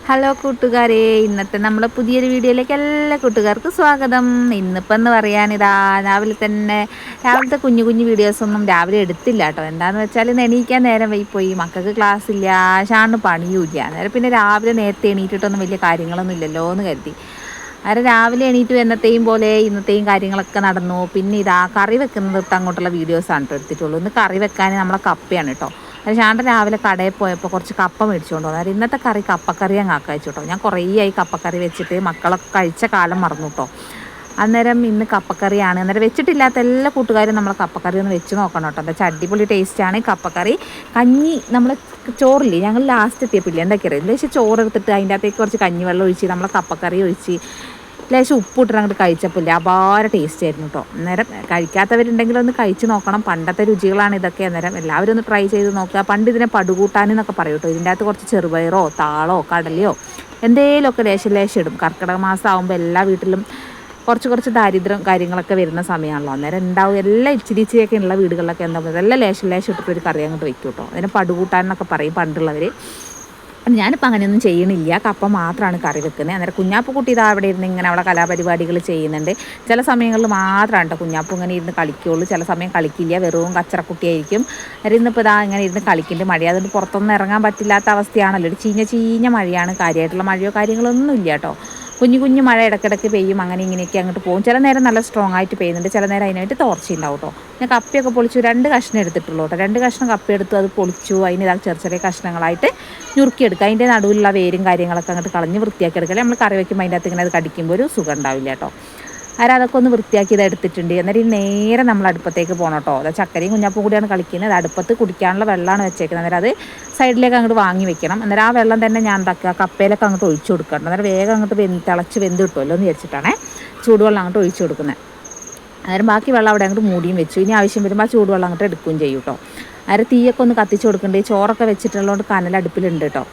Hello കൂട്ടുകാരെ, ഇന്നത്തെ നമ്മുടെ പുതിയൊരു വീഡിയോയിലേക്ക് എല്ലാ കൂട്ടുകാർക്കും സ്വാഗതം. ഇന്നിപ്പം എന്ന് പറയാനിതാ രാവിലത്തെ കുഞ്ഞു കുഞ്ഞു വീഡിയോസൊന്നും രാവിലെ എടുത്തില്ല കേട്ടോ. എന്താണെന്ന് വെച്ചാൽ ഇന്ന് എണീക്കാൻ നേരം വൈകിപ്പോയി, മക്കൾക്ക് ക്ലാസ് ഇല്ല, ഷാണ് പണിയുമില്ല. അന്നേരം പിന്നെ രാവിലെ നേരത്തെ എണീറ്റിട്ടൊന്നും വലിയ കാര്യങ്ങളൊന്നും ഇല്ലല്ലോ എന്ന് കരുതി രാവിലെ എണീറ്റ് എന്നത്തെയും പോലെ ഇന്നത്തെയും കാര്യങ്ങളൊക്കെ നടന്നു. പിന്നെ ഇതാ കറി വെക്കുന്നത് അങ്ങോട്ടുള്ള വീഡിയോസാണ് കേട്ടോ എടുത്തിട്ടുള്ളൂ. ഇന്ന് കറി വെക്കാൻ നമ്മളെ കപ്പയാണ് കേട്ടോ. ഷാണ്ട രാവിലെ കടയിൽ പോയപ്പോൾ കുറച്ച് കപ്പ മേടിച്ചുകൊണ്ട് വന്നു. അതായത് ഇന്നത്തെ കറി കപ്പക്കറി അങ്ങ് ആക്കാച്ചു കേട്ടോ. ഞാൻ കുറേ ആയി കപ്പക്കറി വെച്ചിട്ട്, മക്കളൊക്കെ കഴിച്ച കാലം മറന്നു കേട്ടോ. അന്നേരം ഇന്ന് കപ്പക്കറിയാണ്. അന്നേരം വെച്ചിട്ടില്ലാത്ത എല്ലാ കൂട്ടുകാരും നമ്മൾ കപ്പക്കറി ഒന്ന് വെച്ച് നോക്കണം കേട്ടോ. എന്താ വെച്ചാൽ അടിപൊളി ടേസ്റ്റാണ് കപ്പക്കറി. കഞ്ഞി നമ്മൾ ചോറില്ലേ, ഞങ്ങൾ ലാസ്റ്റ് എത്തിയപ്പില്ലേ എന്തൊക്കെ അറിയില്ല, പക്ഷേ ചോറ് എടുത്തിട്ട് അതിൻ്റെ അകത്തേക്ക് കുറച്ച് കഞ്ഞിവെള്ളം ഒഴിച്ച് നമ്മൾ കപ്പക്കറി ഒഴിച്ച് ലേശം ഉപ്പിട്ടിട്ട് അങ്ങോട്ട് കഴിച്ചപ്പോൾ അപാര ടേസ്റ്റ് ആയിരുന്നു കേട്ടോ. അന്നേരം കഴിക്കാത്തവരുണ്ടെങ്കിൽ ഒന്ന് കഴിച്ച് നോക്കണം. പണ്ടത്തെ രുചികളാണ് ഇതൊക്കെ. അന്നേരം എല്ലാവരും ഒന്ന് ട്രൈ ചെയ്ത് നോക്കുക. പണ്ട് ഇതിനെ പടുകൂട്ടാനെന്നൊക്കെ പറയും കേട്ടോ. ഇതിൻ്റെ അകത്ത് കുറച്ച് ചെറുപയറോ താളോ കടലയോ എന്തേലുമൊക്കെ ലേശം ഇടും. കർക്കിടക മാസം ആകുമ്പോൾ എല്ലാ വീട്ടിലും കുറച്ച് ദാരിദ്ര്യം കാര്യങ്ങളൊക്കെ വരുന്ന സമയമാണല്ലോ. അന്നേരം ഉണ്ടാവും എല്ലാം ഇച്ചിരിയൊക്കെ ഉള്ള വീടുകളിലൊക്കെ എന്താ പറയുക, എല്ലാം ലേശം ഇട്ടിട്ട് ഒരു കറി അങ്ങോട്ട് വയ്ക്കും കേട്ടോ. അതിനെ പടുകൂട്ടാൻ എന്നൊക്കെ പറയും പണ്ടുള്ളവർ. ഞാനിപ്പോൾ അങ്ങനെയൊന്നും ചെയ്യണില്ല, കപ്പ മാത്രമാണ് കറി വെക്കുന്നത്. അന്നേരം കുഞ്ഞാപ്പുക്കുട്ടി ഇതാ അവിടെ ഇരുന്ന് ഇങ്ങനെ അവിടെ കലാപരിപാടികൾ ചെയ്യുന്നുണ്ട്. ചില സമയങ്ങളിൽ മാത്രമാണ് കേട്ടോ കുഞ്ഞാപ്പു ഇങ്ങനെ ഇരുന്ന് കളിക്കുകയുള്ളൂ. ചില സമയം കളിക്കില്ല, വെറും കച്ചറക്കുട്ടിയായിരിക്കും. ഇന്നിപ്പോൾ ഇതാ ഇങ്ങനെ ഇരുന്ന് കളിക്കുന്നുണ്ട്. മഴ അതുകൊണ്ട് പുറത്തൊന്നും ഇറങ്ങാൻ പറ്റില്ലാത്ത അവസ്ഥയാണല്ലോ. ഒരു ചീഞ്ഞ മഴയാണ്. കാര്യമായിട്ടുള്ള മഴയോ കാര്യങ്ങളൊന്നും ഇല്ല കേട്ടോ. കുഞ്ഞു മഴ ഇടയ്ക്കിടയ്ക്ക് പെയ്യും, അങ്ങനെ ഇങ്ങനെയൊക്കെ അങ്ങോട്ട് പോകും. ചില നേരം നല്ല സ്ട്രോങ് ആയിട്ട് പെയ്യുന്നുണ്ട്, ചില നേരം അതിനായിട്ട് തോർച്ചയുണ്ടാവും കേട്ടോ. ഞാൻ കപ്പയൊക്കെ പൊളിച്ചു 2 കഷ്ണം എടുത്തിട്ടുള്ളൂ കേട്ടോ. 2 കഷ്ണം കപ്പ എടുത്തു, അത് പൊളിച്ചു. അതിന് ഇതാ ചെറിയ കഷ്ണങ്ങളായിട്ട് ഞുറുക്കിയെടുക്കുക. അതിൻ്റെ നടുവിലുള്ള വേരും കാര്യങ്ങളൊക്കെ അങ്ങോട്ട് കളഞ്ഞ് വൃത്തിയാക്കി എടുക്കുക. നമ്മൾ കറി വയ്ക്കുമ്പോൾ അതിൻ്റെ അകത്ത് ഇങ്ങനെ അത് കടിക്കുമ്പോൾ ഒരു സുഖം ഉണ്ടാവില്ല കേട്ടോ. അതൊക്കെ ഒന്ന് വൃത്തിയാക്കി ഇത് എടുത്തിട്ടുണ്ട്. അന്നേരം നേരെ നമ്മൾ അടുപ്പത്തേക്ക് പോകണം കേട്ടോ. അത് ചക്കരയും കുഞ്ഞാപ്പും കൂടിയാണ് കളിക്കുന്നത്. അടുപ്പത്ത് കുടിക്കാനുള്ള വെള്ളമാണ് വെച്ചേക്കുന്നത്. അന്നേരം അത് സൈഡിലേക്ക് അങ്ങോട്ട് വാങ്ങി വെക്കണം. അന്നേരം ആ വെള്ളം തന്നെ ഞാൻ എന്താക്കുക, കപ്പയിലൊക്കെ അങ്ങോട്ട് ഒഴിച്ചു കൊടുക്കണം. അന്നേരം വേഗം അങ്ങോട്ട് തിളച്ച് വെന്ത് കിട്ടുമല്ലോ എന്ന് വിചാരിച്ചിട്ടാണ് ചൂടുവെള്ളം അങ്ങോട്ട് ഒഴിച്ചു കൊടുക്കുന്നത്. അന്നേരം ബാക്കി വെള്ളം അവിടെ അങ്ങോട്ട് മൂടിയും വെച്ചു. ഇനി ആവശ്യം വരുമ്പോൾ ആ ചൂടുവെള്ളം അങ്ങോട്ട് എടുക്കുകയും ചെയ്യും കേട്ടോ. അന്നേരം തീയൊക്കെ ഒന്ന് കത്തിച്ച് കൊടുക്കുന്നുണ്ട്. ചോറൊക്കെ വെച്ചിട്ടുള്ളതുകൊണ്ട് കനലടുപ്പിലുണ്ട് കേട്ടോ.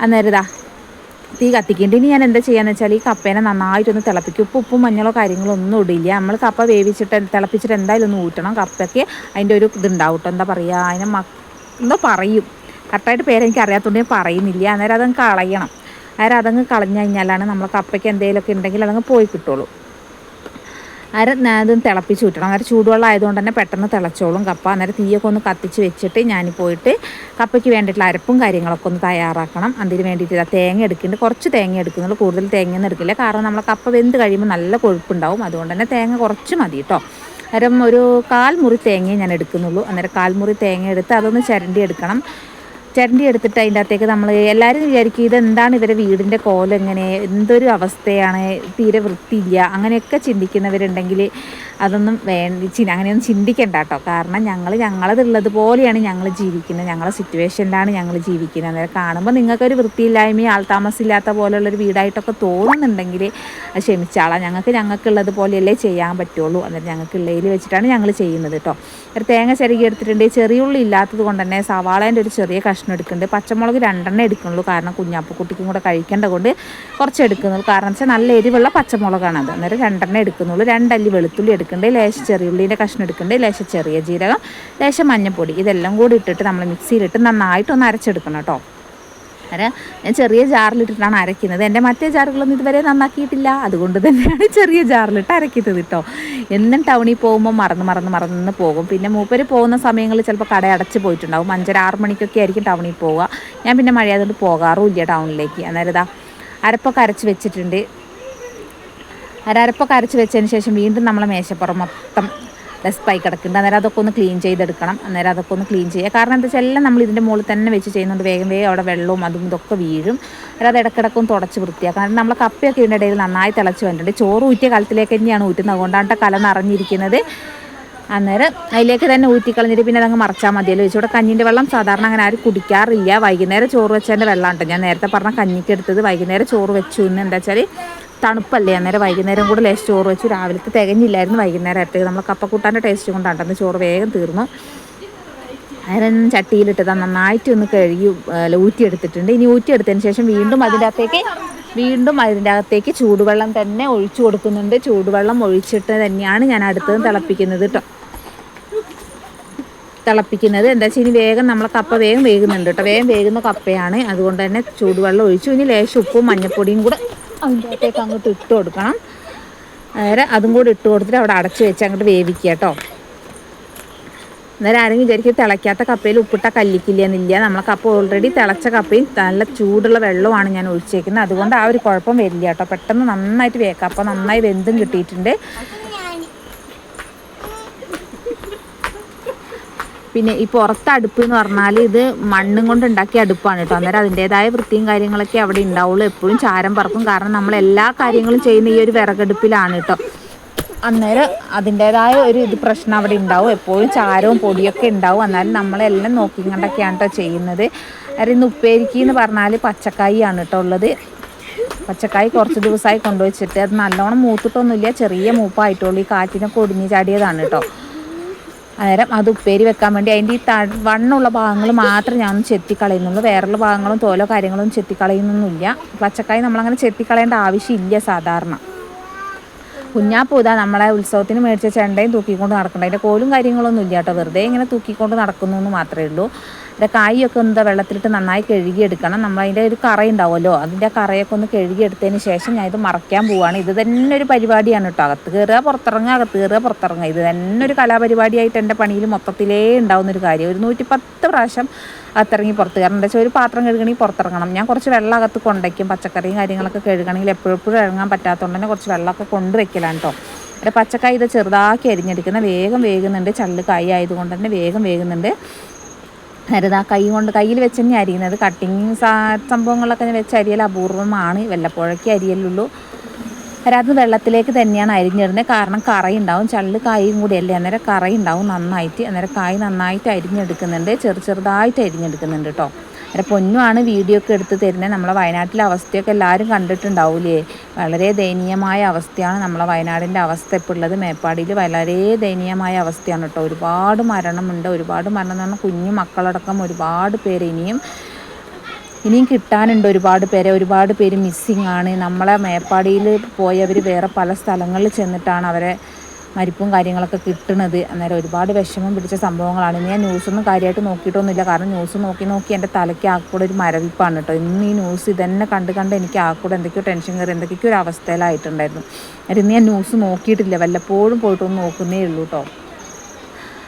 അന്നേരം ഇതാ തീ കത്തിക്കേണ്ടി. ഇനി ഞാൻ എന്താ ചെയ്യാന്ന് വെച്ചാൽ ഈ കപ്പേനെ നന്നായിട്ടൊന്ന് തിളപ്പിക്കും. ഉപ്പും മഞ്ഞളോ കാര്യങ്ങളോ ഒന്നും ഇടില്ല. നമ്മൾ കപ്പ തിളപ്പിച്ചിട്ട് എന്തായാലും ഒന്ന് ഊറ്റണം. കപ്പയ്ക്ക് അതിൻ്റെ ഒരു ഇതുണ്ടാവും കേട്ടോ. എന്താ പറയുക, അതിനെ എന്തോ പറയും, കറക്റ്റായിട്ട് പേരെനിക്ക് അറിയാത്തതുകൊണ്ട് ഞാൻ പറയുന്നില്ല. അന്നേരം അതങ്ങ് കളയണം. അതങ്ങ് കളഞ്ഞു കഴിഞ്ഞാലാണ് നമ്മൾ കപ്പയ്ക്ക് എന്തെങ്കിലുമൊക്കെ ഉണ്ടെങ്കിൽ അതങ്ങ് പോയി കിട്ടുള്ളൂ. അതും തിളപ്പിച്ച് വിട്ടണം. അന്നേരം ചൂടുവെള്ളം ആയതുകൊണ്ട് തന്നെ പെട്ടെന്ന് തിളച്ചോളും കപ്പ. അന്നേരം തീയൊക്കെ ഒന്ന് കത്തിച്ച് വെച്ചിട്ട് ഞാൻ പോയിട്ട് കപ്പയ്ക്ക് വേണ്ടിയിട്ടുള്ള അരപ്പും കാര്യങ്ങളൊക്കെ ഒന്ന് തയ്യാറാക്കണം. അതിന് വേണ്ടിയിട്ട് തേങ്ങ എടുക്കുന്നുണ്ട്. കുറച്ച് തേങ്ങ എടുക്കുന്നുള്ളൂ, കൂടുതൽ തേങ്ങയൊന്നും എടുക്കില്ല. കാരണം നമ്മൾ കപ്പ വെന്ത് കഴിയുമ്പോൾ നല്ല കൊഴുപ്പുണ്ടാവും. അതുകൊണ്ട് തന്നെ തേങ്ങ കുറച്ച് മതി കേട്ടോ. അന്നേരം ഒരു 1/4 മുറി തേങ്ങയെ ഞാൻ എടുക്കുന്നുള്ളൂ. അന്നേരം 1/4 മുറി തേങ്ങ എടുത്ത് അതൊന്ന് ചിരണ്ടി എടുക്കണം. ചിരണ്ടി എടുത്തിട്ട് അതിൻ്റെ അകത്തേക്ക് നമ്മൾ എല്ലാവരും വിചാരിക്കും ഇതെന്താണ് ഇവരെ വീടിൻ്റെ കോലം, എങ്ങനെ എന്തൊരു അവസ്ഥയാണ്, തീരെ വൃത്തിയില്ല, അങ്ങനെയൊക്കെ ചിന്തിക്കുന്നവരുണ്ടെങ്കിൽ അതൊന്നും അങ്ങനെയൊന്നും ചിന്തിക്കേണ്ട കേട്ടോ. കാരണം ഞങ്ങളതുള്ളത് പോലെയാണ് ഞങ്ങൾ ജീവിക്കുന്നത്, ഞങ്ങളെ സിറ്റുവേഷനിലാണ് ഞങ്ങൾ ജീവിക്കുന്നത്. അന്നേരം കാണുമ്പോൾ നിങ്ങൾക്കൊരു വൃത്തിയില്ലായ്മയും ആൾതാമസമില്ലാത്ത പോലെയുള്ളൊരു വീടായിട്ടൊക്കെ തോന്നുന്നുണ്ടെങ്കിൽ അത് ക്ഷമിച്ചാളാം. ഞങ്ങൾക്കുള്ളത് പോലെയല്ലേ ചെയ്യാൻ പറ്റുള്ളൂ. അന്നേരം ഞങ്ങൾക്കുള്ളതിൽ വെച്ചിട്ടാണ് ഞങ്ങൾ ചെയ്യുന്നത് കേട്ടോ. ഒരു തേങ്ങ ചിരകി എടുത്തിട്ടുണ്ട്. ചെറിയ ഉള്ളി ഇല്ലാത്തത് കൊണ്ട് തന്നെ സവാളേൻ്റെ ഒരു ചെറിയ കഷ്ണം എടുക്കുന്നുണ്ട്. പച്ചമുളക് 2 എടുക്കുന്നുള്ളൂ. കാരണം കുഞ്ഞാപ്പക്കുട്ടിക്കും കൂടെ കഴിക്കേണ്ട കൊണ്ട് കുറച്ച് എടുക്കുന്നുള്ളൂ. കാരണം വെച്ചാൽ നല്ല എരിവുള്ള പച്ചമുളകാണ് അത്. അന്നേരം 2 എടുക്കുന്നുള്ളൂ. 2 അല്ലി വെളുത്തുള്ളി എടുക്കുന്നുണ്ട്. ലേശം ചെറിയുള്ളീൻ്റെ കഷ്ണം എടുക്കുന്നുണ്ട്. ലേശം ചെറിയ ജീരകം, ലേശം മഞ്ഞൾപ്പൊടി, ഇതെല്ലാം കൂടി ഇട്ടിട്ട് നമ്മൾ മിക്സിയിലിട്ട് നന്നായിട്ടൊന്ന് അരച്ചെടുക്കണം കേട്ടോ. ഞാൻ ചെറിയ ജാറിലിട്ടിട്ടാണ് അരയ്ക്കുന്നത്. എൻ്റെ മറ്റേ ജാറുകളൊന്നും ഇതുവരെ നന്നാക്കിയിട്ടില്ല. അതുകൊണ്ട് തന്നെയാണ് ചെറിയ ജാറിലിട്ട് അരയ്ക്കുന്നത് കേട്ടോ. എന്നും ടൗണിൽ പോകുമ്പോൾ മറന്ന് പോകും. പിന്നെ മൂപ്പര് പോകുന്ന സമയങ്ങളിൽ ചിലപ്പോൾ കട അടച്ച് പോയിട്ടുണ്ടാവും. 5:30-6 മണിക്കൊക്കെ ആയിരിക്കും ടൗണിൽ പോവുക. ഞാൻ പിന്നെ മഴയായതുകൊണ്ട് പോകാറുമില്ല ടൗണിലേക്ക്. അന്നേരം ഇതാ അരപ്പൊക്കെ അരച്ച് വെച്ചിട്ടുണ്ട്. അരപ്പൊക്കെ അരച്ച് വെച്ചതിന് ശേഷം വീണ്ടും നമ്മളെ മേശപ്പുറം മൊത്തം ഡസ്റ്റായി കിടക്കുന്നുണ്ട്. അന്നേരം അതൊക്കെ ഒന്ന് ക്ലീൻ ചെയ്തെടുക്കണം. അന്നേരം അതൊക്കെ ഒന്ന് ക്ലീൻ ചെയ്യുക. കാരണം എന്താ വെച്ചാൽ എല്ലാം നമ്മൾ ഇതിൻ്റെ മുകളിൽ തന്നെ വെച്ച് ചെയ്യുന്നുണ്ട്. വേഗം അവിടെ വെള്ളവും അതും ഇതൊക്കെ വീഴും. അത് ഇടക്കിടക്കും തുടച്ച് വൃത്തിയാക്കുക. കാരണം നമ്മൾ കപ്പയൊക്കെ ഇതിൻ്റെ ഇടയിൽ നന്നായി തിളച്ച് വന്നിട്ടുണ്ട്. ചോറ് ഊറ്റിയ കലത്തിലേക്ക് തന്നെയാണ് ഊറ്റുന്നത്. അതുകൊണ്ടാണ് കല നിറഞ്ഞിരിക്കുന്നത്. അന്നേരം അതിലേക്ക് തന്നെ ഊറ്റിക്കളഞ്ഞിട്ട് പിന്നെ അതങ്ങ് മറച്ചാൽ മതിയല്ലോ. ഇവിടെ കഞ്ഞിൻ്റെ വെള്ളം സാധാരണ അങ്ങനെ ആരും കുടിക്കാറില്ല. വൈകുന്നേരം ചോറ് വെച്ചതിൻ്റെ വെള്ളമാണ് കേട്ടോ. ഞാൻ നേരത്തെ പറഞ്ഞ കഞ്ഞിക്ക് എടുത്തത്. വൈകുന്നേരം ചോറ് വെച്ചു. ഇന്ന് എന്താ വെച്ചാൽ തണുപ്പല്ലേ. അന്നേരം വൈകുന്നേരം കൂടെ ലേശം ചോറ് വെച്ചു. രാവിലത്തെ തികഞ്ഞില്ലായിരുന്നു, വൈകുന്നേരം ആയിട്ട് നമ്മൾ കപ്പക്കൂട്ടാൻ്റെ ടേസ്റ്റ് കൊണ്ടാണ് ചോറ് വേഗം തീർന്നു. അതിന് ചട്ടിയിലിട്ട് നന്നായിട്ട് ഒന്ന് കഴുകി ഊറ്റിയെടുത്തിട്ടുണ്ട്. ഇനി ഊറ്റിയെടുത്തതിന് ശേഷം വീണ്ടും അതിൻ്റെ അകത്തേക്ക് ചൂടുവെള്ളം തന്നെ ഒഴിച്ചു കൊടുക്കുന്നുണ്ട്. ചൂടുവെള്ളം ഒഴിച്ചിട്ട് തന്നെയാണ് ഞാൻ അടുത്തത് തിളപ്പിക്കുന്നത് കേട്ടോ. തിളപ്പിക്കുന്നത്. എന്താ വെച്ചാൽ ഇനി വേഗം നമ്മളെ കപ്പ വേഗം വേകുന്നുണ്ട് കേട്ടോ. വേഗം വേകുന്ന കപ്പയാണ്, അതുകൊണ്ട് തന്നെ ചൂടുവെള്ളം ഒഴിച്ചു. ഇനി ലേശം ഉപ്പും മഞ്ഞൾപ്പൊടിയും കൂടെ അതിൻ്റെ അകത്തേക്ക് അങ്ങോട്ട് ഇട്ട് കൊടുക്കണം. നേരെ അതും കൂടി ഇട്ട് കൊടുത്തിട്ട് അവിടെ അടച്ച് വെച്ച് അങ്ങോട്ട് വേവിക്കുക കേട്ടോ. അന്നേരം ആരെങ്കിലും വിചാരിക്കും തിളയ്ക്കാത്ത കപ്പയിൽ ഉപ്പിട്ട കല്ലിക്കില്ലെന്നില്ല. നമ്മളെ കപ്പ ഓൾറെഡി തിളച്ച കപ്പയും നല്ല ചൂടുള്ള വെള്ളമാണ് ഞാൻ ഒഴിച്ചേക്കുന്നത്, അതുകൊണ്ട് ആ ഒരു കുഴപ്പം വരില്ല കേട്ടോ. പെട്ടെന്ന് നന്നായിട്ട് വേക്കാം. അപ്പോൾ നന്നായി വെന്തും കിട്ടിയിട്ടുണ്ട്. പിന്നെ ഈ പുറത്തെ അടുപ്പ് എന്ന് പറഞ്ഞാൽ ഇത് മണ്ണും കൊണ്ട് ഉണ്ടാക്കിയ അടുപ്പാണ് കേട്ടോ. അന്നേരം അതിൻ്റേതായ വൃത്തിയും കാര്യങ്ങളൊക്കെ അവിടെ ഉണ്ടാവുള്ളൂ. എപ്പോഴും ചാരം പറക്കും, കാരണം നമ്മൾ എല്ലാ കാര്യങ്ങളും ചെയ്യുന്ന ഈ ഒരു വിറകടുപ്പിലാണ് കേട്ടോ. അന്നേരം അതിൻ്റേതായ ഒരു പ്രശ്നം അവിടെ ഉണ്ടാവും. എപ്പോഴും ചാരവും പൊടിയൊക്കെ ഉണ്ടാവും. എന്നാലും നമ്മളെല്ലാം നോക്കിക്കൊണ്ടൊക്കെയാണ് കേട്ടോ ചെയ്യുന്നത്. ഇന്ന് ഉപ്പേരിക്ക് എന്ന് പറഞ്ഞാൽ പച്ചക്കായാണ് കേട്ടോ ഉള്ളത്. പച്ചക്കായ് കുറച്ച് ദിവസമായി കൊണ്ടുവച്ചിട്ട് അത് നല്ലോണം മൂത്തിട്ടൊന്നുമില്ല, ചെറിയ മൂപ്പായിട്ടുള്ളൂ. ഈ കാറ്റിനൊക്കെ ഒടിഞ്ഞ് ചാടിയതാണ് കേട്ടോ. അന്നേരം അത് ഉപ്പേരി വെക്കാൻ വേണ്ടി അതിൻ്റെ ഈ വണ്ണമുള്ള ഭാഗങ്ങൾ മാത്രം ഞാനൊന്ന് ചെത്തിക്കളയുന്നുള്ളൂ. വേറെയുള്ള ഭാഗങ്ങളും തോലോ കാര്യങ്ങളും ചെത്തിക്കളയുന്നൊന്നുമില്ല. പച്ചക്കായ് നമ്മളങ്ങനെ ചെത്തിക്കളയേണ്ട ആവശ്യമില്ല സാധാരണ. കുഞ്ഞാപ്പൂ ഇതാ നമ്മളെ ഉത്സവത്തിന് മേടിച്ച ചെണ്ടയും തൂക്കിക്കൊണ്ട് നടക്കുന്നുണ്ട്. അതിൻ്റെ കോലും കാര്യങ്ങളൊന്നും ഇല്ല കേട്ടോ, വെറുതെ ഇങ്ങനെ തൂക്കിക്കൊണ്ട് നടക്കുന്നു എന്ന് മാത്രമേ ഉള്ളൂ. അതിൻ്റെ കായൊക്കെ എന്താ വെള്ളത്തിലിട്ട് നന്നായി കഴുകിയെടുക്കണം. നമ്മളതിൻ്റെ ഒരു കറ ഉണ്ടാവുമല്ലോ, അതിൻ്റെ ആ കറയൊക്കെ ഒന്ന് കഴുകിയെടുത്തതിന് ശേഷം ഞാൻ ഇത് മറയ്ക്കാൻ പോവുകയാണ്. ഇത് തന്നെ ഒരു പരിപാടിയാണ് കേട്ടോ. അകത്ത് കയറുക പുറത്തിറങ്ങുക, അകത്ത് കയറുക പുറത്തിറങ്ങുക, ഇത് തന്നെ ഒരു കലാപരിപാടിയായിട്ട് എൻ്റെ പണിയിൽ മൊത്തത്തിലേ ഉണ്ടാവുന്നൊരു കാര്യം. ഒരു 110 പ്രാവശ്യം അകത്തിറങ്ങി പുറത്ത് കയറണം. എന്താ വെച്ചാൽ ഒരു പാത്രം കഴുകണമെങ്കിൽ പുറത്തിറങ്ങണം. ഞാൻ കുറച്ച് വെള്ളം അകത്ത് കൊണ്ടുവയ്ക്കും. പച്ചക്കറിയും കാര്യങ്ങളൊക്കെ കഴുകണമെങ്കിൽ എപ്പോഴും ഇറങ്ങാൻ പറ്റാത്തതുകൊണ്ട് തന്നെ കുറച്ച് വെള്ളമൊക്കെ കൊണ്ടുവയ്ക്കലാണ് കേട്ടോ. ഒരു പച്ചക്കായ് ഇത് ചെറുതാക്കി അരിഞ്ഞെടുക്കുന്ന വേഗം വേകുന്നുണ്ട്. ചള്ള് കായ് ആയതുകൊണ്ട് തന്നെ വേഗം വേകുന്നുണ്ട്. അരുതാ കയ്യിൽ വെച്ച് തന്നെ അരിയുന്നത്. കട്ടിങ് സംഭവങ്ങളൊക്കെ വെച്ച് അരിയൽ അപൂർവമാണ്, വല്ലപ്പോഴൊക്കെ അരിയലുള്ളൂ. അത് വെള്ളത്തിലേക്ക് തന്നെയാണ് അരിഞ്ഞിടുന്നത്, കാരണം കറയുണ്ടാവും. ചള്ള് കായും കൂടിയല്ലേ, അന്നേരം കറയുണ്ടാവും നന്നായിട്ട്. അന്നേരം കായ് നന്നായിട്ട് അരിഞ്ഞെടുക്കുന്നുണ്ട്, ചെറുതായിട്ട് അരിഞ്ഞെടുക്കുന്നുണ്ട് കേട്ടോ. അന്നേരം പൊന്നുമാണ് വീഡിയോ ഒക്കെ എടുത്ത് തരുന്നത്. നമ്മളെ വയനാട്ടിലെ അവസ്ഥയൊക്കെ എല്ലാവരും കണ്ടിട്ടുണ്ടാവില്ലേ. വളരെ ദയനീയമായ അവസ്ഥയാണ് നമ്മളെ വയനാടിൻ്റെ അവസ്ഥ ഇപ്പോൾ ഉള്ളത്. മേപ്പാടിയിൽ വളരെ ദയനീയമായ അവസ്ഥയാണ് കേട്ടോ. ഒരുപാട് മരണമുണ്ട്. ഒരുപാട് മരണം എന്ന് പറഞ്ഞാൽ കുഞ്ഞു മക്കളടക്കം ഒരുപാട് പേര് ഇനിയും കിട്ടാനുണ്ട്. ഒരുപാട് പേര് മിസ്സിങ് ആണ്. നമ്മളെ മേപ്പാടിയിൽ പോയവർ വേറെ പല സ്ഥലങ്ങളിൽ ചെന്നിട്ടാണ് അവരെ മരിപ്പും കാര്യങ്ങളൊക്കെ കിട്ടുന്നത്. അന്നേരം ഒരുപാട് വിഷമം പിടിച്ച സംഭവങ്ങളാണ്. ഞാൻ ന്യൂസൊന്നും കാര്യമായിട്ട് നോക്കിയിട്ടൊന്നുമില്ല, കാരണം ന്യൂസ് നോക്കി എൻ്റെ തലയ്ക്ക് ആക്കൂടെ ഒരു മരവിപ്പാണ് കേട്ടോ. ഇന്ന് ഈ ന്യൂസ് ഇതന്നെ കണ്ട് എനിക്ക് ആക്കൂടെ എന്തൊക്കെയോ ടെൻഷൻ കയറി എന്തൊക്കെയോ ഒരു അവസ്ഥയിലായിട്ടുണ്ടായിരുന്നു. ഇന്ന് ഞാൻ ന്യൂസ് നോക്കിയിട്ടില്ല, വല്ലപ്പോഴും പോയിട്ടൊന്ന് നോക്കുന്നേ ഉള്ളൂ കേട്ടോ.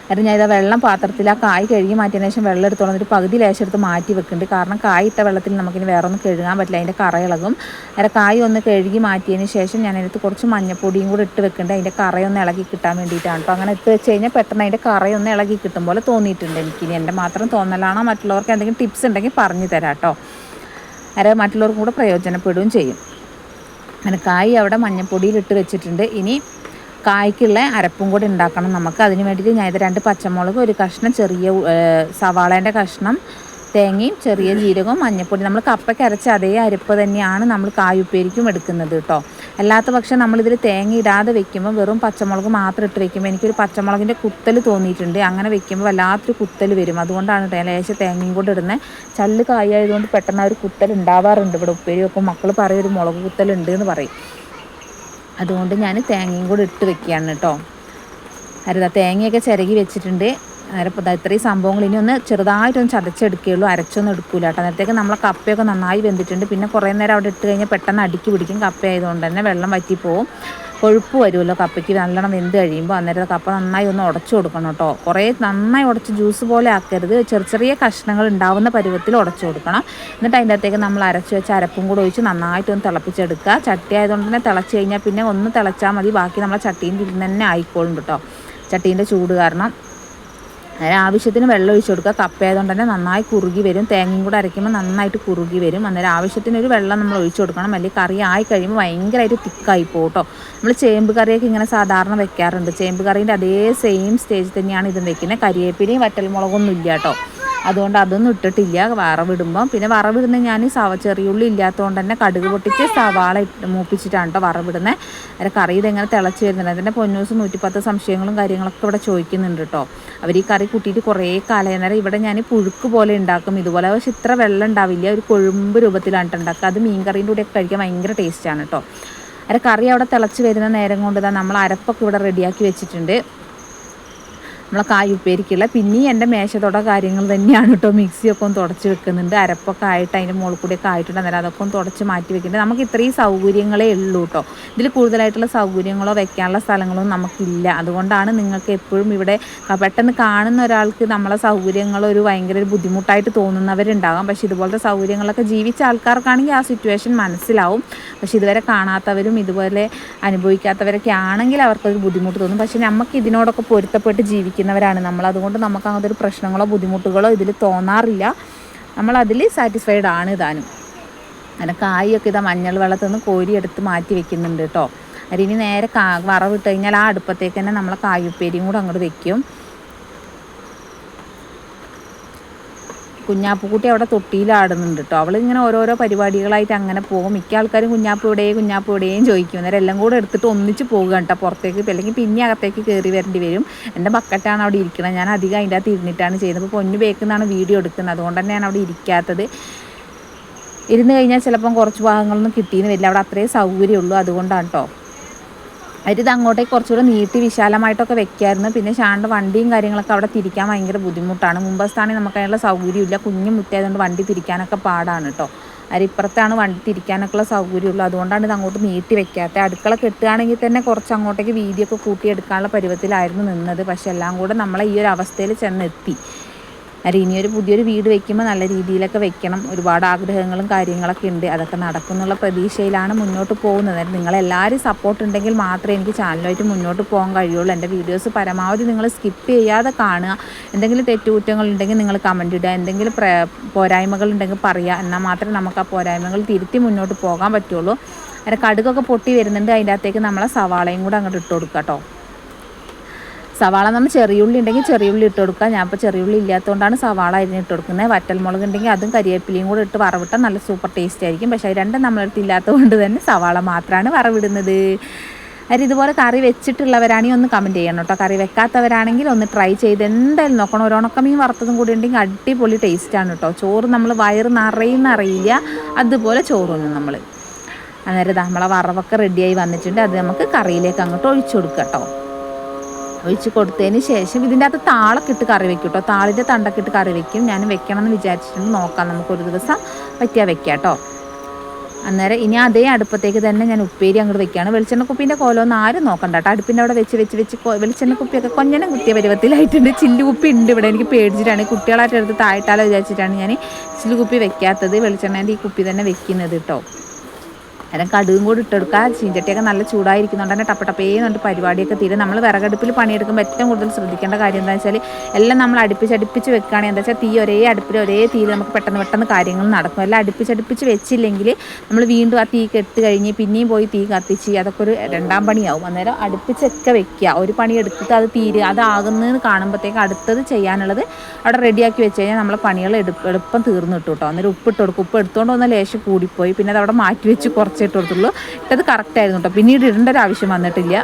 എന്നിട്ട് ഞാൻ ഇതാ വെള്ളം പാത്രത്തിൽ ആ കായ് കഴുകി മാറ്റിയതിന് ശേഷം വെള്ളം എടുത്തോളം ഒരു പകുതി ലേശം എടുത്ത് മാറ്റി വെക്കുന്നുണ്ട്. കാരണം കായ് ഇട്ട വെള്ളത്തിൽ നമുക്കിനി വേറെ ഒന്നും കഴുകാൻ പറ്റില്ല, അതിൻ്റെ കറയിളകും. അതിൻ്റെ കായ് ഒന്ന് കഴുകി മാറ്റിയതിന് ശേഷം ഞാൻ അതിനകത്ത് കുറച്ച് മഞ്ഞപ്പൊടിയും കൂടി ഇട്ട് വെക്കുന്നുണ്ട്, അതിൻ്റെ കറയൊന്ന് ഇളകി കിട്ടാൻ വേണ്ടിയിട്ടാണ് കേട്ടോ. അങ്ങനെ ഇട്ട് വെച്ച് കഴിഞ്ഞാൽ പെട്ടെന്ന് അതിൻ്റെ കറയൊന്ന് ഇളകി കിട്ടും പോലെ തോന്നിയിട്ടുണ്ട് എനിക്കിനി. എൻ്റെ മാത്രം തോന്നലാണോ, മറ്റുള്ളവർക്ക് എന്തെങ്കിലും ടിപ്സ് ഉണ്ടെങ്കിൽ പറഞ്ഞു തരാം കേട്ടോ. അത് മറ്റുള്ളവർക്കും കൂടെ പ്രയോജനപ്പെടുകയും ചെയ്യും. അങ്ങനെ കായ് അവിടെ മഞ്ഞപ്പൊടിയിൽ ഇട്ട് വെച്ചിട്ടുണ്ട്. ഇനി കായ്ക്കുള്ള അരപ്പും കൂടി ഉണ്ടാക്കണം നമുക്ക്. അതിന് വേണ്ടിയിട്ട് ഞാൻ ഇത് 2 പച്ചമുളക്, ഒരു കഷ്ണം ചെറിയ സവാളേൻ്റെ കഷ്ണം, തേങ്ങയും ചെറിയ ജീരകവും മഞ്ഞൾപ്പൊടി, നമ്മൾ കപ്പയ്ക്ക് അരച്ച അതേ അരപ്പ് തന്നെയാണ് നമ്മൾ കായുപ്പേരിക്കും എടുക്കുന്നത് കേട്ടോ. അല്ലാത്ത പക്ഷം നമ്മളിതിൽ തേങ്ങ ഇടാതെ വെക്കുമ്പോൾ വെറും പച്ചമുളക് മാത്രം ഇട്ട് വെക്കുമ്പോൾ എനിക്കൊരു പച്ചമുളകിൻ്റെ കുത്തൽ തോന്നിയിട്ടുണ്ട്. അങ്ങനെ വെക്കുമ്പോൾ വല്ലാത്തൊരു കുത്തൽ വരും. അതുകൊണ്ടാണ് ലേശം തേങ്ങയും കൂടെ ഇടുന്നത്. ചള്ള് കായായതുകൊണ്ട് പെട്ടെന്ന് ആ ഒരു കുത്തൽ ഉണ്ടാവാറുണ്ട്. ഇവിടെ ഉപ്പേരി വെക്കും മക്കൾ പറയും ഒരു മുളക് കുത്തലുണ്ട് എന്ന് പറയും. അതുകൊണ്ട് ഞാൻ തേങ്ങയും കൂടി ഇട്ട് വെക്കുകയാണ് കേട്ടോ. അരുതാ തേങ്ങയൊക്കെ ചിരകി വെച്ചിട്ടുണ്ട്. അന്നേരം ഇപ്പോൾ ഇത്രയും സംഭവങ്ങൾ ഇനി ഒന്ന് ചെറുതായിട്ടൊന്ന് ചതച്ചെടുക്കുകയുള്ളൂ, അരച്ചൊന്നും എടുക്കില്ല കേട്ടോ. അന്നേരത്തേക്ക് നമ്മളെ കപ്പയൊക്കെ നന്നായി വെന്തിട്ടുണ്ട്. പിന്നെ കുറേ നേരം അവിടെ ഇട്ട് കഴിഞ്ഞാൽ പെട്ടെന്ന് അടുക്കി പിടിക്കും. കപ്പ ആയതുകൊണ്ട് തന്നെ വെള്ളം വറ്റിപ്പോവും, കൊഴുപ്പ് വരുമല്ലോ കപ്പയ്ക്ക് നല്ലോണം വെന്ത് കഴിയുമ്പോൾ. അന്നേരം കപ്പ നന്നായി ഒന്ന് ഉടച്ചു കൊടുക്കണം കേട്ടോ. കുറേ നന്നായി ഉടച്ച് ജ്യൂസ് പോലെ ആക്കരുത്, ചെറിയ കഷ്ണങ്ങൾ ഉണ്ടാവുന്ന പരുവത്തിൽ ഉടച്ചു കൊടുക്കണം. എന്നിട്ട് അതിൻ്റെ അകത്തേക്ക് നമ്മൾ അരച്ച് വെച്ച് അരപ്പും കൂടെ ഒഴിച്ച് നന്നായിട്ടൊന്ന് തിളപ്പിച്ചെടുക്കുക. ചട്ടി ആയതുകൊണ്ട് തന്നെ തിളച്ച് കഴിഞ്ഞാൽ പിന്നെ ഒന്ന് തിളച്ചാൽ മതി, ബാക്കി നമ്മളെ ചട്ടീൻ്റെ ഇരുന്ന് തന്നെ ആയിക്കോളും കേട്ടോ. ചട്ടീൻ്റെ ചൂട് കാരണം അതിന് ആവശ്യത്തിന് വെള്ളം ഒഴിച്ച് കൊടുക്കുക. കപ്പ ആയതുകൊണ്ട് തന്നെ നന്നായി കുറുകി വരും. തേങ്ങയും കൂടെ അരയ്ക്കുമ്പോൾ നന്നായിട്ട് കുറുകി വരും. അന്നേരം ആവശ്യത്തിനൊരു വെള്ളം നമ്മൾ ഒഴിച്ച് കൊടുക്കണം. അല്ലെങ്കിൽ കറി ആയി കഴിയുമ്പോൾ ഭയങ്കരമായിട്ട് തിക്കായി പോകും കേട്ടോ. നമ്മൾ ചേമ്പ് കറിയൊക്കെ ഇങ്ങനെ സാധാരണ വെക്കാറുണ്ട്. ചേമ്പ് കറീൻ്റെ അതേ സെയിം സ്റ്റേജ് തന്നെയാണ് ഇതും വെക്കുന്നത്. കരിവേപ്പിലയും വറ്റൽമുളകൊന്നും ഇല്ല കേട്ടോ. അതുകൊണ്ട് അതൊന്നും ഇട്ടിട്ടില്ല വറവിടുമ്പം. പിന്നെ വറവിടുന്നത് ഞാൻ ചെറിയുള്ളി ഇല്ലാത്തതുകൊണ്ട് തന്നെ കടുക് പൊട്ടിച്ച് സവാള മൂപ്പിച്ചിട്ടാണ് കേട്ടോ വറവിടുന്നത്. അതിൻ്റെ കറി ഇതെങ്ങനെ തിളച്ച് വരുന്നുണ്ട്. അതിൻ്റെ പൊന്നൂസ് 110 സംശയങ്ങളും കാര്യങ്ങളൊക്കെ ഇവിടെ ചോദിക്കുന്നുണ്ട് കേട്ടോ. അവർ ഈ കറി കൂട്ടിയിട്ട് കുറേ കാലം നേരം ഇവിടെ ഞാൻ പുഴുക്ക് പോലെ ഉണ്ടാക്കും ഇതുപോലെ. പക്ഷെ ഇത്ര വെള്ളം ഉണ്ടാവില്ല, ഒരു കൊഴുമ്പ് രൂപത്തിലാണ് ഉണ്ടാക്കുക. അത് മീൻ കറീൻ്റെ കൂടെയൊക്കെ കഴിക്കാൻ ഭയങ്കര ടേസ്റ്റാണ് കേട്ടോ. അതിൻ്റെ കറി അവിടെ തിളച്ച് വരുന്ന നേരം കൊണ്ട് നമ്മൾ അരപ്പൊക്കെ ഇവിടെ റെഡിയാക്കി വെച്ചിട്ടുണ്ട്. നമ്മളെ കായുപ്പേരിക്കുള്ള. പിന്നെയും എൻ്റെ മേശത്തോടെ കാര്യങ്ങൾ തന്നെയാണ് കേട്ടോ. മിക്സിയൊക്കെ ഒന്ന് തുടച്ച് വെക്കുന്നുണ്ട്. അരപ്പൊക്കെ ആയിട്ട് അതിൻ്റെ മുകളിൽ കൂടിയൊക്കെ ആയിട്ടുണ്ട്. അന്നേരം അതൊക്കെ ഒന്ന് തുടച്ച് മാറ്റി വെക്കുന്നുണ്ട്. നമുക്ക് ഇത്രയും സൗകര്യങ്ങളേ ഉള്ളൂ കേട്ടോ. ഇതിൽ കൂടുതലായിട്ടുള്ള സൗകര്യങ്ങളോ വെക്കാനുള്ള സ്ഥലങ്ങളോ നമുക്കില്ല. അതുകൊണ്ടാണ് നിങ്ങൾക്ക് എപ്പോഴും ഇവിടെ പെട്ടെന്ന് കാണുന്ന ഒരാൾക്ക് നമ്മളെ സൗകര്യങ്ങളോ ഭയങ്കര ഒരു ബുദ്ധിമുട്ടായിട്ട് തോന്നുന്നവരുണ്ടാകാം. പക്ഷേ ഇതുപോലത്തെ സൗകര്യങ്ങളൊക്കെ ജീവിച്ച ആൾക്കാർക്കാണെങ്കിൽ ആ സിറ്റുവേഷൻ മനസ്സിലാവും. പക്ഷേ ഇതുവരെ കാണാത്തവരും ഇതുപോലെ അനുഭവിക്കാത്തവരൊക്കെ ആണെങ്കിൽ അവർക്കൊരു ബുദ്ധിമുട്ട് തോന്നും. പക്ഷേ നമുക്ക് ഇതിനോടൊക്കെ പൊരുത്തപ്പെട്ട് ജീവിക്കുന്നവരാണ് നമ്മൾ. അതുകൊണ്ട് നമുക്ക് അങ്ങനത്തെ ഒരു പ്രശ്നങ്ങളോ ബുദ്ധിമുട്ടുകളോ ഇതിൽ തോന്നാറില്ല. നമ്മളതിൽ സാറ്റിസ്ഫൈഡ് ആണ് താനും. അങ്ങനെ കായൊക്കെ ഇതാ മഞ്ഞൾ വെള്ളത്തിൽ നിന്ന് കോരിയെടുത്ത് മാറ്റി വെക്കുന്നുണ്ട് കേട്ടോ. അതിന് നേരെ വറവിട്ട് കഴിഞ്ഞാൽ ആ അടുപ്പത്തേക്ക് തന്നെ നമ്മളെ കായുപ്പേരിയും കൂടെ അങ്ങോട്ട് വെക്കും. കുഞ്ഞാപ്പുക്കുട്ടി അവിടെ തൊട്ടിയിലാടുന്നുണ്ട് കേട്ടോ. അവളിങ്ങനെ ഓരോരോ പരിപാടികളായിട്ട് അങ്ങനെ പോകും. മിക്ക ആൾക്കാരും കുഞ്ഞാപ്പ് ഇവിടെയും ചോദിക്കും. അന്നേരം എല്ലാം കൂടെ എടുത്തിട്ട് ഒന്നിച്ച് പോകുക കേട്ടോ പുറത്തേക്ക്. അല്ലെങ്കിൽ പിന്നെ അകത്തേക്ക് കയറി വരേണ്ടി വരും. എൻ്റെ ബക്കറ്റാണ് അവിടെ ഇരിക്കുന്നത്. ഞാൻ അധികം അതിൻ്റെ അകത്ത് ഇരുന്നിട്ടാണ് ചെയ്യുന്നത്. ഇപ്പോൾ പൊന്നു ബേക്കുന്നാണ് വീഡിയോ എടുക്കുന്നത്. അതുകൊണ്ട് തന്നെയാണ് അവിടെ ഇരിക്കാത്തത്. ഇരുന്ന് കഴിഞ്ഞാൽ ചിലപ്പം കുറച്ച് ഭാഗങ്ങളൊന്നും കിട്ടിയെന്ന് വരില്ല. അവിടെ അത്രയും സൗകര്യമുള്ളൂ. അതുകൊണ്ടാണ് കേട്ടോ. ഇത് അങ്ങോട്ടേക്ക് കുറച്ചുകൂടെ നീട്ടി വിശാലമായിട്ടൊക്കെ വെക്കായിരുന്നു. പിന്നെ ഷാണ്ട് വണ്ടിയും കാര്യങ്ങളൊക്കെ അവിടെ തിരിക്കാൻ ഭയങ്കര ബുദ്ധിമുട്ടാണ്. മുമ്പസ്ഥാണെങ്കിൽ നമുക്ക് അതിനുള്ള സൗകര്യമില്ല. കുഞ്ഞു മുറ്റായതുകൊണ്ട് വണ്ടി തിരിക്കാനൊക്കെ പാടാണ് കേട്ടോ. ഇപ്പുറത്താണ് വണ്ടി തിരിക്കാനൊക്കെയുള്ള സൗകര്യമുള്ളൂ. അതുകൊണ്ടാണ് ഇത് അങ്ങോട്ട് നീട്ടി വെക്കാത്തത്. അടുക്കള കെട്ടുകയാണെങ്കിൽ തന്നെ കുറച്ച് അങ്ങോട്ടേക്ക് വീതിയൊക്കെ കൂട്ടിയെടുക്കാനുള്ള പരുവത്തിലായിരുന്നു നിന്നത്. പക്ഷെ എല്ലാം കൂടെ നമ്മളെ ഈ ഒരു അവസ്ഥയിൽ ചെന്നെത്തി. ഇനിയൊരു പുതിയൊരു വീട് വെക്കുമ്പോൾ നല്ല രീതിയിലൊക്കെ വെക്കണം. ഒരുപാട് ആഗ്രഹങ്ങളും കാര്യങ്ങളൊക്കെ ഉണ്ട്. അതൊക്കെ നടക്കുന്നുള്ള പ്രതീക്ഷയിലാണ് മുന്നോട്ട് പോകുന്നത്. നിങ്ങളെല്ലാവരും സപ്പോർട്ട് ഉണ്ടെങ്കിൽ മാത്രമേ എനിക്ക് ചാനലുമായിട്ട് മുന്നോട്ട് പോകാൻ കഴിയുള്ളൂ. എൻ്റെ വീഡിയോസ് പരമാവധി നിങ്ങൾ സ്കിപ്പ് ചെയ്യാതെ കാണുക. എന്തെങ്കിലും തെറ്റുകുറ്റങ്ങളുണ്ടെങ്കിൽ നിങ്ങൾ കമൻറ്റ് ഇടുക. എന്തെങ്കിലും പോരായ്മകളുണ്ടെങ്കിൽ പറയുക. എന്നാൽ മാത്രമേ നമുക്ക് ആ പോരായ്മകൾ തിരുത്തി മുന്നോട്ട് പോകാൻ പറ്റുള്ളൂ. അങ്ങനെ കടുകൊക്കെ പൊട്ടി വരുന്നുണ്ട്. അതിൻ്റെ അകത്തേക്ക് നമ്മളെ സവാളയും കൂടെ അങ്ങോട്ട് ഇട്ട് കൊടുക്കുക കേട്ടോ. സവാള നമ്മൾ ചെറിയുള്ളി ഉണ്ടെങ്കിൽ ചെറിയുള്ളി ഇട്ട് കൊടുക്കുക. ഞാൻ ഇപ്പോൾ ചെറിയുള്ളി ഇല്ലാത്തതുകൊണ്ടാണ് സവാള അരിഞ്ഞിട്ട് കൊടുക്കുന്നത്. വറ്റൽമുളക് ഉണ്ടെങ്കിൽ അതും കരിവേപ്പിലയും കൂടെ ഇട്ട് വറവിട്ടാൽ നല്ല സൂപ്പർ ടേസ്റ്റ് ആയിരിക്കും. പക്ഷേ അത് രണ്ടും നമ്മളടുത്ത് ഇല്ലാത്തതുകൊണ്ട് തന്നെ സവാള മാത്രമാണ് വറവിടുന്നത്. ഇതുപോലെ കറി വെച്ചിട്ടുള്ളവരാണെങ്കിൽ ഒന്ന് കമൻറ്റ് ചെയ്യണം കേട്ടോ. കറി വെക്കാത്തവരാണെങ്കിൽ ഒന്ന് ട്രൈ ചെയ്ത് എന്തായാലും നോക്കണം. ഒരു ഉണക്കമീൻ വറുത്തതും കൂടി ഉണ്ടെങ്കിൽ അടിപൊളി ടേസ്റ്റാണ് കേട്ടോ. ചോറ് നമ്മൾ വയറ് നിറയുന്നറിയില്ല. അതുപോലെ ചോറൊന്നും നമ്മൾ അന്നേരം നമ്മളെ വറവൊക്കെ റെഡിയായി വന്നിട്ടുണ്ട്. അത് നമുക്ക് കറിയിലേക്ക് അങ്ങോട്ട് ഒഴിച്ചു കൊടുക്കുക കേട്ടോ. ഒഴിച്ച് കൊടുത്തതിന് ശേഷം ഇതിൻ്റെ അകത്ത് താളൊക്കെ ഇട്ട് കറി വെക്കും കേട്ടോ. താളിൻ്റെ തണ്ടൊക്കെ ഇട്ട് കറി വെക്കും. ഞാൻ വെക്കണം എന്ന് വിചാരിച്ചിട്ടുണ്ട്. നോക്കാം, നമുക്കൊരു ദിവസം പറ്റിയാൽ വെക്കാം കേട്ടോ. അന്നേരം ഇനി അതേ അടുപ്പത്തേക്ക് തന്നെ ഞാൻ ഉപ്പേരി അങ്ങോട്ട് വെക്കുകയാണ്. വെളിച്ചെണ്ണക്കുപ്പീൻ്റെ കോലമൊന്നും ആരും നോക്കണ്ട കേട്ടോ. അടുപ്പിൻ്റെ അവിടെ വെച്ച് വെളിച്ചെണ്ണക്കുപ്പിയൊക്കെ കൊഞ്ഞനം കുത്തിയ പരുവത്തിലായിട്ടുണ്ട്. ചില്ലുകുപ്പി ഉണ്ട് ഇവിടെ. എനിക്ക് പേടിച്ചിട്ടാണ് കുട്ടികളായിട്ട് എടുത്ത് താഴ്ത്താലോ വിചാരിച്ചിട്ടാണ് ഞാൻ ചില്ലുകുപ്പി വെക്കാത്തത്. വെളിച്ചെണ്ണേൻ്റെ ഈ കുപ്പി തന്നെ വെക്കുന്നത് കേട്ടോ. അന്നേരം കടുകും കൂടി ഇട്ടെടുക്കുക. ചീഞ്ചട്ടിയൊക്കെ നല്ല ചൂടായിരിക്കുന്നുണ്ട് തന്നെ ടപ്പേന്ന് പരിപാടിയൊക്കെ തീരും. നമ്മൾ വിറകടുപ്പിൽ പണിയെടുക്കുമ്പോൾ ഏറ്റവും കൂടുതൽ ശ്രദ്ധിക്കേണ്ട കാര്യം എന്താണെന്ന് വെച്ചാൽ എല്ലാം നമ്മൾ അടുപ്പിച്ച് വെക്കുകയാണെങ്കിൽ എന്താ വെച്ചാൽ തീ ഒരേ അടുപ്പിൽ ഒരേ തീയിൽ നമുക്ക് പെട്ടെന്ന് കാര്യങ്ങൾ നടക്കും. എല്ലാം അടുപ്പിച്ച് വെച്ചില്ലെങ്കിൽ നമ്മൾ വീണ്ടും ആ തീ കെട്ട് കഴിഞ്ഞ് പിന്നെയും പോയി തീ കത്തിച്ച് അതൊക്കെ ഒരു രണ്ടാം പണിയാവും. അന്നേരം അടുപ്പിച്ചൊക്കെ വെക്കുക. ഒരു പണി എടുത്തിട്ട് അത് അതാകുന്നതെന്ന് കാണുമ്പോഴത്തേക്ക് അടുത്തത് ചെയ്യാനുള്ളത് അവിടെ റെഡിയാക്കി വെച്ച് കഴിഞ്ഞാൽ നമ്മളെ പണികൾ എളുപ്പം തീർന്നു കിട്ടും കേട്ടോ. അന്നേരം ഉപ്പിട്ട് കൊടുക്കും. ഉപ്പ് എടുത്തുകൊണ്ട് വന്ന ലേശം കൂടിപ്പോയി. പിന്നെ അത് അവിടെ മാറ്റി വെച്ച് കുറച്ച് ഇട്ട് കൊടുത്തുള്ളൂ. ഇട്ടത് കറക്റ്റായിരുന്നു കേട്ടോ. പിന്നീട് ഇടേണ്ട ഒരു ആവശ്യം വന്നിട്ടില്ല.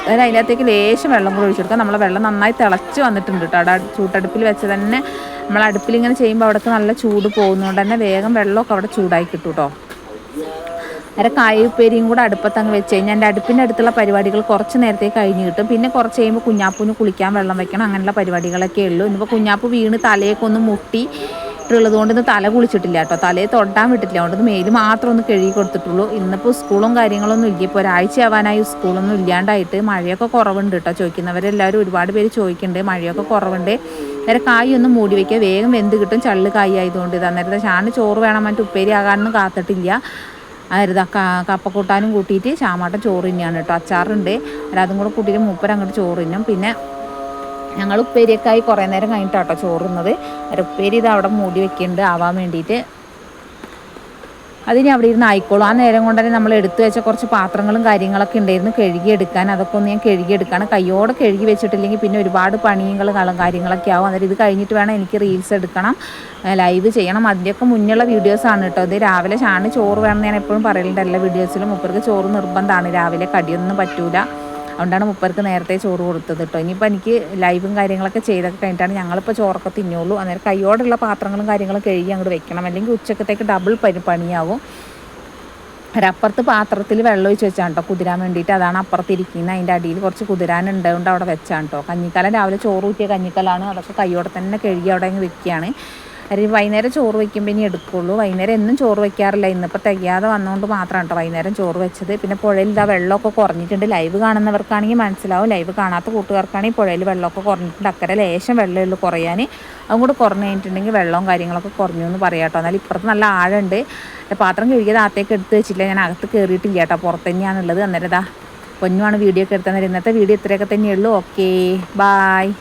അതായത് അതിനകത്തേക്ക് ലേശം വെള്ളം കൂടി ഒഴിച്ചു കൊടുക്കാം. നമ്മളെ വെള്ളം നന്നായി തിളച്ച് വന്നിട്ടുണ്ട് കേട്ടോ. അവിടെ ചൂട്ടടുപ്പിൽ വെച്ച് തന്നെ നമ്മൾ അടുപ്പിലിങ്ങനെ ചെയ്യുമ്പോൾ അവിടേക്ക് നല്ല ചൂട് പോകുന്നതുകൊണ്ട് തന്നെ വേഗം വെള്ളമൊക്കെ അവിടെ ചൂടായി കിട്ടും കേട്ടോ. കായുപ്പേരിയും കൂടെ അടുപ്പത്ത് അങ്ങ് വെച്ച് കഴിഞ്ഞാൽ എൻ്റെ അടുപ്പിൻ്റെ അടുത്തുള്ള പരിപാടികൾ കുറച്ച് നേരത്തേക്ക് കഴിഞ്ഞ് കിട്ടും. പിന്നെ കുറച്ച് കഴിയുമ്പോൾ കുഞ്ഞാപ്പൂന് കുളിക്കാൻ വെള്ളം വെക്കണം. അങ്ങനെയുള്ള പരിപാടികളൊക്കെ ഉള്ളൂ. ഇന്നിപ്പോൾ കുഞ്ഞാപ്പൂ വീണ് തലയൊക്കെ ഒന്ന് മുട്ടി ുള്ളത് കൊണ്ട് ഇന്ന് തല കുളിച്ചിട്ടില്ല കേട്ടോ. തലയെ തൊടാൻ വിട്ടിട്ടില്ല. അതുകൊണ്ട് മേല് മാത്രം ഒന്ന് കഴുകി കൊടുത്തിട്ടുള്ളൂ. ഇന്നിപ്പോൾ സ്കൂളും കാര്യങ്ങളൊന്നും ഇല്ല. ഇപ്പോൾ ഒരാഴ്ച ആവാനായി സ്കൂളൊന്നും ഇല്ലാണ്ടായിട്ട്. മഴയൊക്കെ കുറവുണ്ട് കേട്ടോ. ചോദിക്കുന്നവരെല്ലാവരും ഒരുപാട് പേര് ചോദിക്കുന്നുണ്ട്. മഴയൊക്കെ കുറവുണ്ട്. നേരെ കായ് ഒന്ന് മൂടി വയ്ക്കുക. വേഗം വെന്ത് കിട്ടും. ചള്ള് കായ് ആയതുകൊണ്ട്. ഇത് അന്നേരത്തെ ഷാന് ചോറ് വേണം മറ്റു ഉപ്പേരി ആകാനൊന്നും കാത്തിട്ടില്ല. അതായത് കപ്പക്കൂട്ടാനും കൂട്ടിയിട്ട് ചാമാട്ടം ചോറ് തന്നെയാണ് കേട്ടോ. അച്ചാറുണ്ട്. അതും കൂടെ കൂട്ടിയിട്ട് മൂപ്പര് അങ്ങോട്ട് ചോറ് തിന്നും. പിന്നെ ഞങ്ങൾ ഉപ്പേരിയൊക്കെ ആയി കുറേ നേരം കഴിഞ്ഞിട്ടാട്ടോ ചോറുന്നത്. ഉപ്പേരി ഇത് അവിടെ മൂടി വെക്കുന്നുണ്ട് ആവാൻ വേണ്ടിയിട്ട്. അതിന് അവിടെ ഇരുന്ന് ആയിക്കോളും. ആ നേരം കൊണ്ട് തന്നെ നമ്മൾ എടുത്തു വെച്ച കുറച്ച് പാത്രങ്ങളും കാര്യങ്ങളൊക്കെ ഉണ്ടായിരുന്നു കഴുകിയെടുക്കാൻ. അതൊക്കെ ഒന്ന് ഞാൻ കഴുകിയെടുക്കുകയാണ്. കയ്യോടെ കഴുകി വെച്ചിട്ടില്ലെങ്കിൽ പിന്നെ ഒരുപാട് പണികളും കാര്യങ്ങളൊക്കെ ആവും. അന്നേരം ഇത് കഴിഞ്ഞിട്ട് വേണം എനിക്ക് റീൽസ് എടുക്കണം, ലൈവ് ചെയ്യണം. അതിൻ്റെയൊക്കെ മുന്നുള്ള വീഡിയോസാണ് കേട്ടോ. ഇത് രാവിലെ ഷാണ് ചോറ് വേണമെന്ന് ഞാൻ എപ്പോഴും പറയലുണ്ട് എല്ലാ വീഡിയോസിലും. മുപ്പർക്ക് ചോറ് നിർബന്ധമാണ്. രാവിലെ കടിയൊന്നും പറ്റൂല. അതുകൊണ്ടാണ് മുപ്പർക്ക് നേരത്തെ ചോറ് കൊടുത്തത് കേട്ടോ. ഇനിയിപ്പോൾ എനിക്ക് ലൈവും കാര്യങ്ങളൊക്കെ ചെയ്തൊക്കെ കഴിഞ്ഞിട്ടാണ് ഞങ്ങളിപ്പോൾ ചോറൊക്കെ തിന്നുള്ളൂ. അന്നേരം കയ്യോടുള്ള പാത്രങ്ങളും കാര്യങ്ങളും കഴുകി അങ്ങോട്ട് വെക്കണം. അല്ലെങ്കിൽ ഉച്ചക്കത്തേക്ക് ഡബിൾ പണിയാവും. ഒരപ്പുറത്ത് പാത്രത്തിൽ വെള്ളം ഒഴിച്ച് വെച്ചാണ് കേട്ടോ കുതിരാൻ വേണ്ടിയിട്ട്. അതാണ് അപ്പുറത്തിരിക്കുന്നത്. അതിൻ്റെ അടിയിൽ കുറച്ച് കുതിരാനുണ്ട് കൊണ്ട് അവിടെ വെച്ചാണ് കേട്ടോ. കഞ്ഞിക്കലം രാവിലെ ചോറ് കൂട്ടിയ കഞ്ഞിക്കലാണ്. അതൊക്കെ കൈയോടെ തന്നെ കഴുകി അവിടെ അങ്ങ് വെക്കുകയാണ്. വൈകുന്നേരം ചോറ് വയ്ക്കുമ്പോൾ ഇനി എടുക്കുള്ളൂ. വൈകുന്നേരം എന്നും ചോറ് വയ്ക്കാറില്ല. ഇന്നിപ്പോൾ തികയാതെ വന്നുകൊണ്ട് മാത്രമാണ് കേട്ടോ വൈകുന്നേരം ചോറ് വെച്ചത്. പിന്നെ പുഴയിൽ ഇതാ വെള്ളമൊക്കെ കുറഞ്ഞിട്ടുണ്ട്. ലൈവ് കാണുന്നവർക്കാണെങ്കിൽ മനസ്സിലാവും. ലൈവ് കാണാത്ത കൂട്ടുകാർക്കാണെങ്കിൽ പുഴയിൽ വെള്ളമൊക്കെ കുറഞ്ഞിട്ടുണ്ട്. അക്കരെ ലേശം വെള്ളമേ ഉള്ളൂ കുറയാൻ. അതും കൂടെ കുറഞ്ഞു കഴിഞ്ഞിട്ടുണ്ടെങ്കിൽ വെള്ളവും കാര്യങ്ങളൊക്കെ കുറഞ്ഞു എന്ന് പറയാം കേട്ടോ. എന്നാൽ ഇപ്പുറത്ത് നല്ല ആഴമുണ്ട്. പാത്രം കഴുകിയത് അകത്തേക്ക് എടുത്ത് വെച്ചില്ല. ഞാൻ അകത്ത് കയറിയിട്ടില്ല കേട്ടോ. പുറത്ത് തന്നെയാണുള്ളത്. അന്നേരം ഇതാ പൊന്നുമാണ് വീഡിയോ ഒക്കെ എടുത്തത്. ഇന്നത്തെ വീഡിയോ ഇത്രയൊക്കെ തന്നെയുള്ളൂ. Okay, bye.